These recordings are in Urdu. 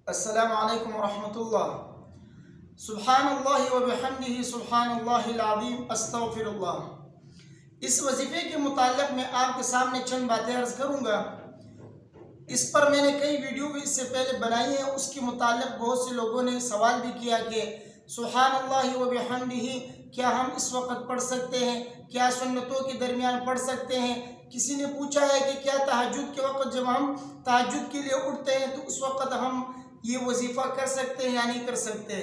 السلام علیکم ورحمۃ اللہ۔ سبحان اللہ و بحمدہ سبحان اللہ العظیم استغفر اللہ۔ اس وظیفے کے متعلق میں آپ کے سامنے چند باتیں عرض کروں گا۔ اس پر میں نے کئی ویڈیو بھی اس سے پہلے بنائی ہیں۔ اس کے متعلق بہت سے لوگوں نے سوال بھی کیا کہ سبحان اللہ و بحمدہ کیا ہم اس وقت پڑھ سکتے ہیں؟ کیا سنتوں کے درمیان پڑھ سکتے ہیں؟ کسی نے پوچھا ہے کہ کیا تہجد کے وقت جب ہم تہجد کے لیے اٹھتے ہیں تو اس وقت ہم یہ وظیفہ کر سکتے ہیں یا نہیں کر سکتے؟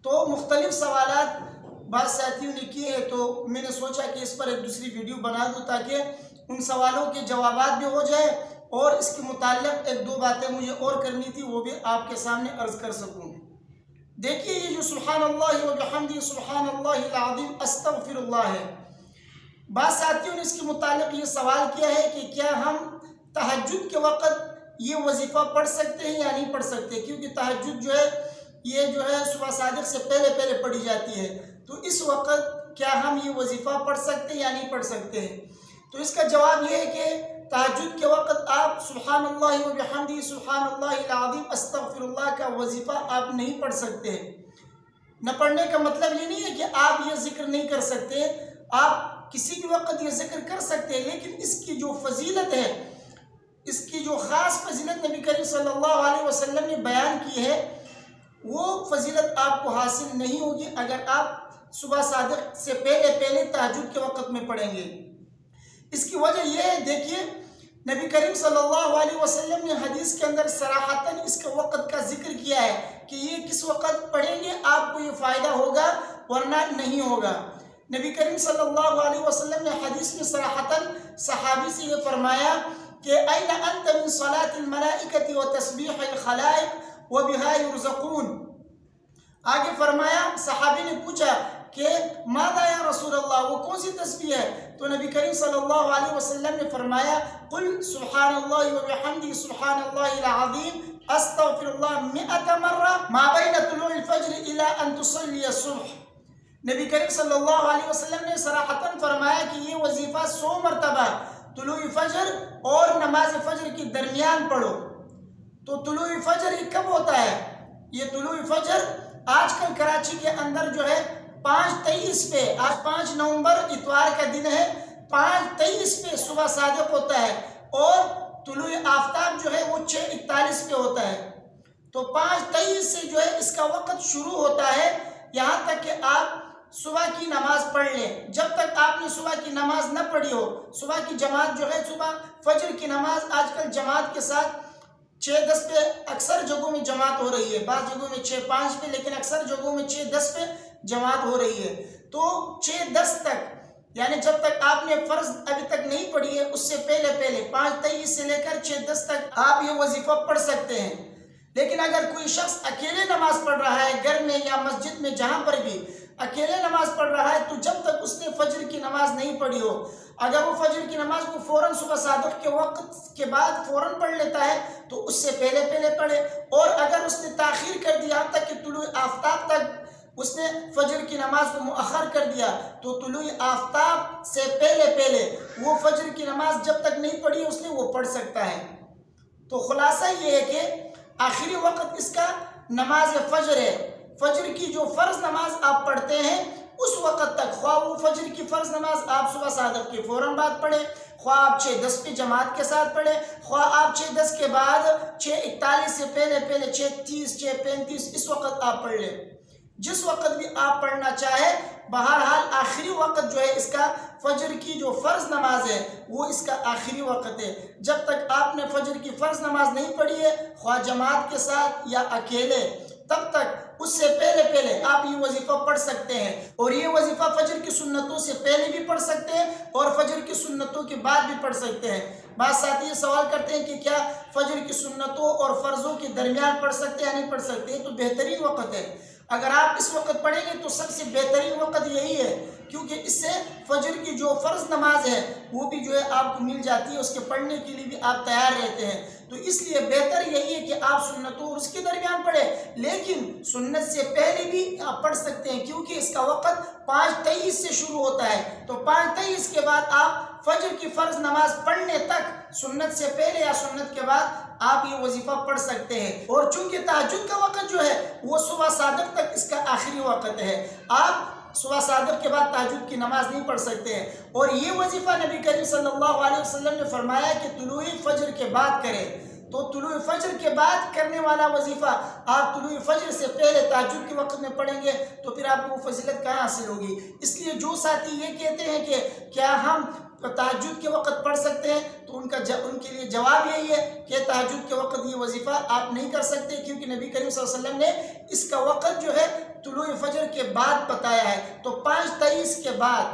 تو مختلف سوالات بعض ساتھیوں نے کیے ہیں، تو میں نے سوچا کہ اس پر ایک دوسری ویڈیو بنا دوں تاکہ ان سوالوں کے جوابات بھی ہو جائے، اور اس کے متعلق ایک دو باتیں مجھے اور کرنی تھی وہ بھی آپ کے سامنے عرض کر سکوں۔ دیکھیے، یہ جو سبحان اللہ و بحمدہ سبحان اللہ العظیم استغفر اللہ ہے، بعض ساتھیوں نے اس کے متعلق یہ سوال کیا ہے کہ کیا ہم تہجد کے وقت یہ وظیفہ پڑھ سکتے ہیں یا نہیں پڑھ سکتے؟ کیونکہ تہجد جو ہے یہ جو ہے صبح صادق سے پہلے پڑھی جاتی ہے، تو اس وقت کیا ہم یہ وظیفہ پڑھ سکتے ہیں یا نہیں پڑھ سکتے ہیں؟ تو اس کا جواب یہ ہے کہ تہجد کے وقت آپ سبحان اللہ و بحمدہ سبحان اللہ العظیم استغفر اللہ کا وظیفہ آپ نہیں پڑھ سکتے ہیں۔ نہ پڑھنے کا مطلب یہ نہیں ہے کہ آپ یہ ذکر نہیں کر سکتے، آپ کسی بھی وقت یہ ذکر کر سکتے ہیں، لیکن اس کی جو فضیلت ہے، اس کی جو خاص فضیلت نبی کریم صلی اللہ علیہ وسلم نے بیان کی ہے، وہ فضیلت آپ کو حاصل نہیں ہوگی اگر آپ صبح صادق سے پہلے تہجد کے وقت میں پڑھیں گے۔ اس کی وجہ یہ ہے، دیکھیے نبی کریم صلی اللہ علیہ وسلم نے حدیث کے اندر صراحتاً اس کے وقت کا ذکر کیا ہے کہ یہ کس وقت پڑھیں گے آپ کو یہ فائدہ ہوگا ورنہ نہیں ہوگا۔ نبی کریم صلی اللہ علیہ وسلم نے حدیث میں صراحتاً صحابی سے یہ فرمایا کہ اَيْنَ أَنْتَ مِنْ صَلَاةِ الْمَلَائِكَةِ وَتَسْبِيحِ الْخَلَائِقِ وَبِهَا يُرْزَقُونَ۔ آگے فرمایا، صحابی نے پوچھا کہ ماذا یا رسول اللہ، وہ کون سی تسبیح ہے؟ تو نبی کریم صلی اللہ علیہ وسلم نے فرمایا قل سبحان اللہ و بحمدہ سبحان اللہ العظیم استغفر اللہ 100 مرہ ما بین طلوع الفجر الى ان تصلی الصبح۔ نبی کریم صلی اللہ علیہ وسلم نے صراحتاً فرمایا کہ یہ وظیفہ 100 مرتبہ طلوع فجر اور نماز فجر کے درمیان پڑھو۔ تو طلوع فجر یہ کب ہوتا ہے؟ یہ طلوع فجر آج کل کراچی کے اندر جو ہے 5:23 پہ، آج 5 نومبر اتوار کا دن ہے، 5:23 پہ صبح صادق ہوتا ہے، اور طلوع آفتاب جو ہے وہ 6:41 پہ ہوتا ہے۔ تو 5:23 سے جو ہے اس کا وقت شروع ہوتا ہے، یہاں تک کہ آپ صبح کی نماز پڑھ لیں۔ جب تک آپ نے صبح کی نماز نہ پڑھی ہو، صبح کی جماعت جو ہے، صبح فجر کی نماز آج کل جماعت کے ساتھ 6:10 پہ اکثر جگہوں میں جماعت ہو رہی ہے، بعض جگہوں میں 6:05 پہ، لیکن اکثر جگہوں میں 6:10 پہ جماعت ہو رہی ہے۔ تو 6:10 تک، یعنی جب تک آپ نے فرض ابھی تک نہیں پڑھی ہے، اس سے پہلے 5:23 سے لے کر 6:10 تک آپ یہ وظیفہ پڑھ سکتے ہیں۔ لیکن اگر کوئی شخص اکیلے نماز پڑھ رہا ہے، گھر میں یا مسجد میں جہاں پر بھی اکیلے نماز پڑھ رہا ہے، تو جب تک اس نے فجر کی نماز نہیں پڑھی ہو، اگر وہ فجر کی نماز کو فوراً صبح صادق کے وقت کے بعد فوراً پڑھ لیتا ہے تو اس سے پہلے پڑھے، اور اگر اس نے تاخیر کر دیا تک کہ طلوع آفتاب تک اس نے فجر کی نماز کو مؤخر کر دیا، تو طلوع آفتاب سے پہلے وہ فجر کی نماز جب تک نہیں پڑھی اس نے وہ پڑھ سکتا ہے۔ تو خلاصہ یہ ہے کہ آخری وقت اس کا نماز فجر ہے۔ فجر کی جو فرض نماز آپ پڑھتے ہیں اس وقت تک، خواہ وہ فجر کی فرض نماز آپ صبح صادق کے فوراً بعد پڑھیں، خواہ آپ 6:10 پہ جماعت کے ساتھ پڑھیں، خواہ آپ 6:10 کے بعد 6:41 سے پہلے 6:30 6:35 اس وقت آپ پڑھ لیں، جس وقت بھی آپ پڑھنا چاہے۔ بہرحال آخری وقت جو ہے اس کا فجر کی جو فرض نماز ہے وہ اس کا آخری وقت ہے۔ جب تک آپ نے فجر کی فرض نماز نہیں پڑھی ہے، خواہ جماعت کے ساتھ یا اکیلے، تب تک اس سے پہلے آپ یہ وظیفہ پڑھ سکتے ہیں، اور یہ وظیفہ فجر کی سنتوں سے پہلے بھی پڑھ سکتے ہیں اور فجر کی سنتوں کے بعد بھی پڑھ سکتے ہیں۔ بعض ساتھی یہ سوال کرتے ہیں کہ کیا فجر کی سنتوں اور فرضوں کے درمیان پڑھ سکتے ہیں یا نہیں پڑھ سکتے ہیں؟ تو بہترین وقت ہے، اگر آپ اس وقت پڑھیں گے تو سب سے بہترین وقت یہی ہے، کیونکہ اس سے فجر کی جو فرض نماز ہے وہ بھی جو ہے آپ کو مل جاتی ہے، اس کے پڑھنے کے لیے بھی آپ تیار رہتے ہیں۔ تو اس لیے بہتر یہی ہے کہ آپ سنتوں اور اس کے درمیان پڑھیں، لیکن سنت سے پہلے بھی آپ پڑھ سکتے ہیں، کیونکہ اس کا وقت 5:23 سے شروع ہوتا ہے۔ تو 5:23 کے بعد آپ فجر کی فرض نماز پڑھنے تک سنت سے پہلے یا سنت کے بعد آپ یہ وظیفہ پڑھ سکتے ہیں۔ اور چونکہ تہجد کا وقت جو ہے وہ صبح صادق تک اس کا آخری وقت ہے، آپ صبح صادق کے بعد تہجد کی نماز نہیں پڑھ سکتے ہیں۔ اور یہ وظیفہ نبی کریم صلی اللہ علیہ وسلم نے فرمایا کہ طلوع فجر کے بعد کریں، تو طلوع فجر کے بعد کرنے والا وظیفہ آپ طلوع فجر سے پہلے تہجد کے وقت میں پڑھیں گے تو پھر آپ کو وہ فضیلت کہاں حاصل ہوگی؟ اس لیے جو ساتھی یہ کہتے ہیں کہ کیا ہم تہجد کے وقت پڑھ سکتے ہیں، تو ان کے لیے جواب یہی ہے کہ تہجد کے وقت یہ وظیفہ آپ نہیں کر سکتے، کیونکہ نبی کریم صلی اللہ علیہ وسلم نے اس کا وقت جو ہے طلوع فجر کے بعد بتایا ہے۔ تو 5:23 کے بعد،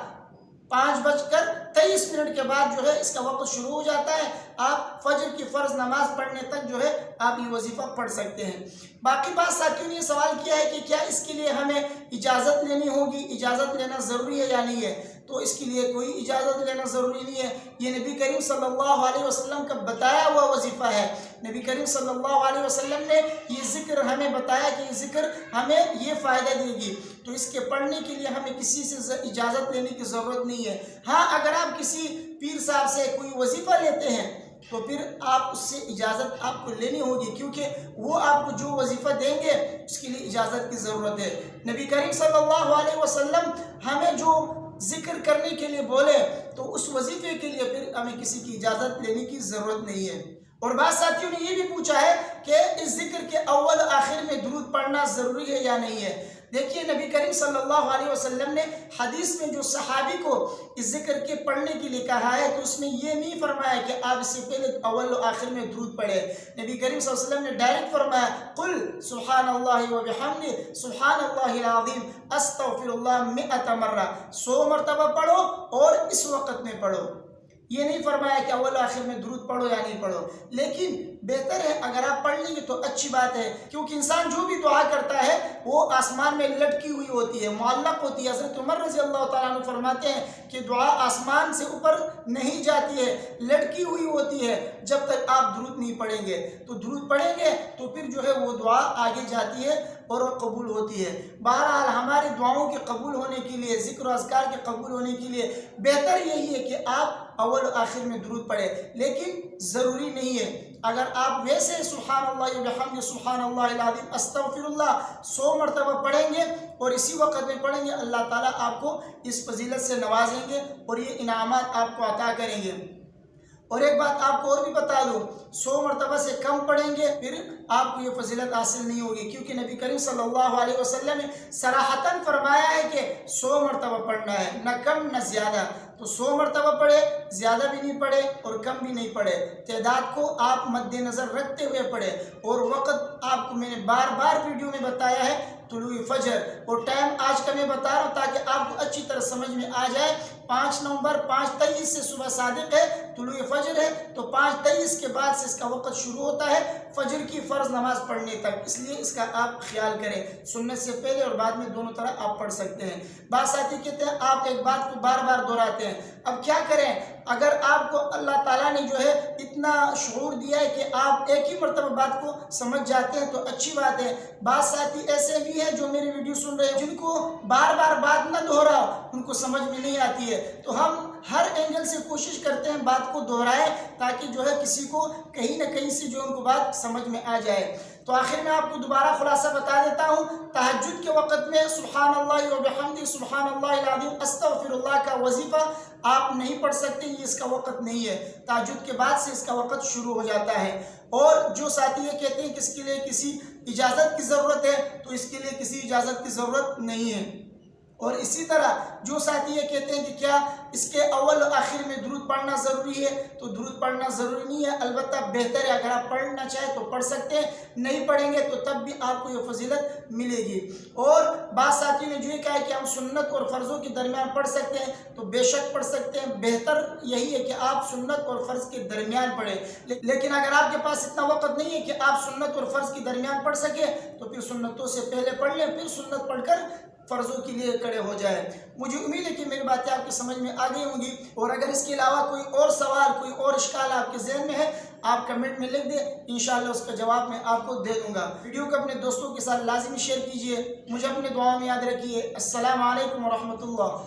5:23 کے بعد جو ہے اس کا وقت شروع ہو جاتا ہے، آپ فجر کی فرض نماز پڑھنے تک جو ہے آپ یہ وظیفہ پڑھ سکتے ہیں۔ باقی بات ساتھیوں نے یہ سوال کیا ہے کہ کیا اس کے لیے ہمیں اجازت لینی ہوگی، اجازت لینا ضروری ہے یا نہیں ہے؟ تو اس کے لیے کوئی اجازت لینا ضروری نہیں ہے، یہ نبی کریم صلی اللہ علیہ وسلم کا بتایا ہوا وظیفہ ہے۔ نبی کریم صلی اللہ علیہ وسلم نے یہ ذکر ہمیں بتایا کہ یہ ذکر ہمیں یہ فائدہ دے گی، تو اس کے پڑھنے کے لیے ہمیں کسی سے اجازت لینے کی ضرورت نہیں ہے۔ ہاں، اگر آپ کسی پیر صاحب سے کوئی وظیفہ لیتے ہیں تو پھر آپ اس سے اجازت آپ کو لینی ہوگی، کیونکہ وہ آپ کو جو وظیفہ دیں گے اس کے لیے اجازت کی ضرورت ہے۔ نبی کریم صلی اللہ علیہ وسلم ہمیں جو ذکر کرنے کے لیے بولے تو اس وظیفے کے لیے پھر ہمیں کسی کی اجازت لینے کی ضرورت نہیں ہے۔ اور بعض ساتھیوں نے یہ بھی پوچھا ہے کہ اس ذکر کے اول آخر میں درود پڑھنا ضروری ہے یا نہیں ہے؟ دیکھیے، نبی کریم صلی اللہ علیہ وسلم نے حدیث میں جو صحابی کو اس ذکر کے پڑھنے کے لیے کہا ہے تو اس میں یہ نہیں فرمایا کہ آپ اس سے پہلے اول و آخر میں درود پڑھے۔ نبی کریم صلی اللہ علیہ وسلم نے ڈائریکٹ فرمایا، قل سبحان اللہ وبحمدہ سبحان اللہ العظیم استغفر اللہ 100 مرہ، 100 مرتبہ پڑھو اور اس وقت میں پڑھو۔ یہ نہیں فرمایا کہ اول آخر میں درود پڑھو یا نہیں پڑھو، لیکن بہتر ہے اگر آپ پڑھ لیں گے تو اچھی بات ہے، کیونکہ انسان جو بھی دعا کرتا ہے وہ آسمان میں لٹکی ہوئی ہوتی ہے، معلق ہوتی ہے۔ حضرت عمر رضی اللہ تعالیٰ عنہ فرماتے ہیں کہ دعا آسمان سے اوپر نہیں جاتی ہے، لٹکی ہوئی ہوتی ہے جب تک آپ درود نہیں پڑھیں گے۔ تو درود پڑھیں گے تو پھر جو ہے وہ دعا آگے جاتی ہے اور وہ قبول ہوتی ہے۔ بہرحال ہماری دعاؤں کے قبول ہونے کے لیے، ذکر و اذکار کے قبول ہونے کے لیے بہتر یہی ہے کہ آپ اول و آخر میں درود پڑھیں، لیکن ضروری نہیں ہے۔ اگر آپ ویسے سبحان اللہ وبحمدہ سبحان اللہ العظیم استغفر اللہ 100 مرتبہ پڑھیں گے اور اسی وقت میں پڑھیں گے، اللہ تعالیٰ آپ کو اس فضیلت سے نوازیں گے اور یہ انعامات آپ کو عطا کریں گے۔ اور ایک بات آپ کو اور بھی بتا دوں، 100 مرتبہ سے کم پڑھیں گے پھر آپ کو یہ فضیلت حاصل نہیں ہوگی، کیونکہ نبی کریم صلی اللہ علیہ وسلم نے صراحتاً فرمایا ہے کہ 100 مرتبہ پڑھنا ہے، نہ کم نہ زیادہ۔ تو 100 مرتبہ پڑھے، زیادہ بھی نہیں پڑھے اور کم بھی نہیں پڑھے، تعداد کو آپ مد نظر رکھتے ہوئے پڑھے۔ اور وقت آپ کو میں نے بار بار ویڈیو میں بتایا ہے طلوع فجر، اور ٹائم آج کا میں بتا رہا ہوں تاکہ آپ کو اچھی طرح سمجھ میں آ جائے۔ 5 نومبر 5:23 سے صبح صادق ہے، طلوع فجر ہے، تو 5:23 کے بعد سے اس کا وقت شروع ہوتا ہے فجر کی فرض نماز پڑھنے تک، اس لیے اس کا آپ خیال کریں، سنت سے پہلے اور بعد میں دونوں طرح آپ پڑھ سکتے ہیں۔ بعض ساتھی کہتے ہیں آپ ایک بات کو بار بار دہراتے ہیں، اب کیا کریں؟ اگر آپ کو اللہ تعالیٰ نے جو ہے اتنا شعور دیا ہے کہ آپ ایک ہی مرتبہ بات کو سمجھ جاتے ہیں تو اچھی بات ہے۔ بعض ساتھی ایسے بھی ہیں جو میری ویڈیو سن رہے ہیں جن کو بار بار بات نہ دہراؤ، ان کو سمجھ میں نہیں آتی ہے، تو ہم ہر اینگل سے کوشش کرتے ہیں بات کو دہرائیں تاکہ جو ہے کسی کو کہیں نہ کہیں سے جو ان کو بات سمجھ میں آ جائے۔ تو آخر میں آپ کو دوبارہ خلاصہ بتا دیتا ہوں، تہجد کے وقت میں سبحان اللہ وبحمدہ سبحان اللہ العظیم استغفر اللہ کا وظیفہ آپ نہیں پڑھ سکتے، یہ اس کا وقت نہیں ہے، تہجد کے بعد سے اس کا وقت شروع ہو جاتا ہے۔ اور جو ساتھی یہ کہتے ہیں کہ اس کے لیے کسی اجازت کی ضرورت ہے، تو اس کے لیے کسی اجازت کی ضرورت نہیں ہے۔ اور اسی طرح جو ساتھی یہ کہتے ہیں کہ کیا اس کے اول و آخر میں درود پڑھنا ضروری ہے، تو درود پڑھنا ضروری نہیں ہے، البتہ بہتر ہے اگر آپ پڑھنا چاہیں تو پڑھ سکتے ہیں، نہیں پڑھیں گے تو تب بھی آپ کو یہ فضیلت ملے گی۔ اور بعض ساتھیوں نے جو یہ کہا ہے کہ ہم سنت اور فرضوں کے درمیان پڑھ سکتے ہیں، تو بے شک پڑھ سکتے ہیں، بہتر یہی ہے کہ آپ سنت اور فرض کے درمیان پڑھیں، لیکن اگر آپ کے پاس اتنا وقت نہیں ہے کہ آپ سنت اور فرض کے درمیان پڑھ سکیں تو پھر سنتوں سے پہلے پڑھ لیں، پھر سنت پڑھ کر فرضوں کے لیے کھڑے ہو جائے۔ مجھے امید ہے کہ میری باتیں آپ کی سمجھ میں آ گئی ہوں گی، اور اگر اس کے علاوہ کوئی اور سوال، کوئی اور اشکال آپ کے ذہن میں ہے، آپ کمنٹ میں لکھ دیں، انشاءاللہ اس کا جواب میں آپ کو دے دوں گا۔ ویڈیو کو اپنے دوستوں کے ساتھ لازمی شیئر کیجئے، مجھے اپنے دعاؤں میں یاد رکھیے۔ السلام علیکم ورحمۃ اللہ۔